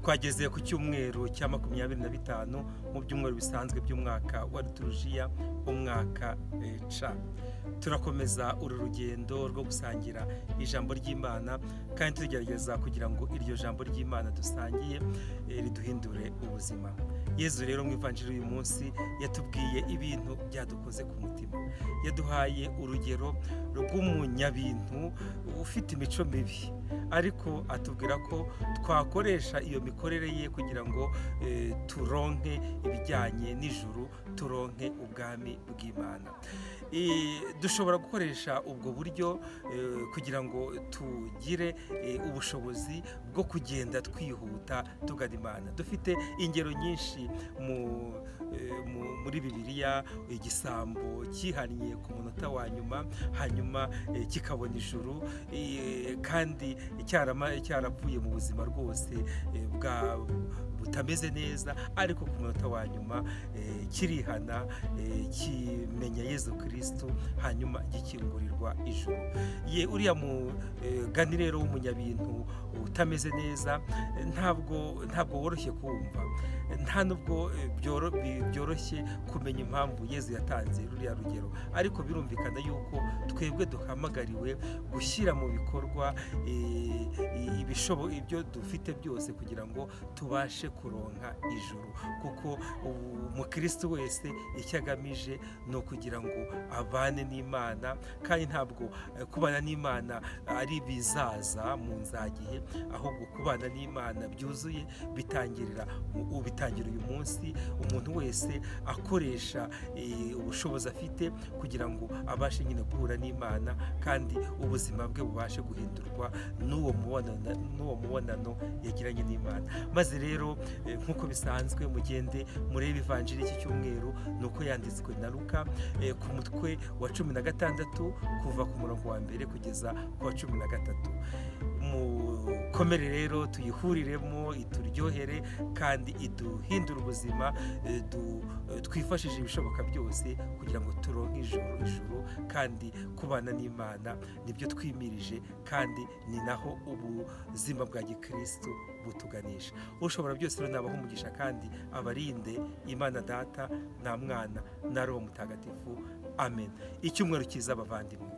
twageze ku cyumweru cya 25 mu byumweru bisanzwe by'umwaka wa liturujia umwaka C. Turakomeza uru rugendo rwo gusangira ijambo ry'Imana kandi tugerageza kugira ngo iryo jambo ry'Imana dusangiye riduhindure ubuzima. Yezu rero mu ivanjiri uyu munsi yatubwiye ibintu byadukoze ku mutima. Yaduhaye urugero rw'umunyabintu ufite imico mibi, ariko atubwira ko twakoresha iyo mikorere ye kugira ngo turonke ibijyanye n'ijuru, turonke ubwami bw'Imana. Dushobora gukoresha ubwo buryo kugira ngo tugire ubushobozi bwo kugenda twihuta tugana Imana. Dufite ingero nyinshi muri Bibiliya, igisambo cyihannye ku munota wa nyuma, hanyuma kikabona ijuru, kandi cyarapfuye mu buzima rwose butameze neza, ariko ku munota wa nyuma kirihana, kimenya Yezu Kristo, hanyuma gikingurirwa ijuru. Uriya mugani rero w'umunyabintu utameze neza ntabwo woroshye kumva, nta nubwo byoroshye kumenya impamvu Yezu yatanze ruriya rugero, ariko birumvikana yuko twebwe duhamagariwe gushyira mu bikorwa ibyo dufite byose kugira ngo tubashe kuronka ijuru, kuko umukristo wese icyo agamije ni ukugira ngo abane n'Imana, kandi ntabwo kubana n'Imana ari bizaza mu nzagihe, ahubwo kubana n'Imana byuzuye bitangira uyu munsi, umuntu wese akoresha ubushobozi afite kugira ngo abashe nyine guhura n'Imana, kandi ubuzima bwe bubashe guhindurwa n'uwo mubonano yagiranye n'Imana. Maze rero nk'uko bisanzwe mugende murebe ivanjiri y'iki cyumweru, nuko yanditswe na Luka ku mutwe wa 16 kuva ku murongo wa mbere kugeza ku wa 13. Mukomere rero tuyihuriremo, ituryohere kandi iduhindura ubuzima, twifashishije ibishoboka byose kugira ngo turonke ijuru, kandi kubana n'Imana nibyo twimirije, kandi ni naho ubuzima bwa gikristo butuganisha. Ushobora byose rero nabaho umugisha kandi abarinde Imana Data na Mwana na Roho Mutagatifu. Amen. Icyumweru cyiza bavandimwe.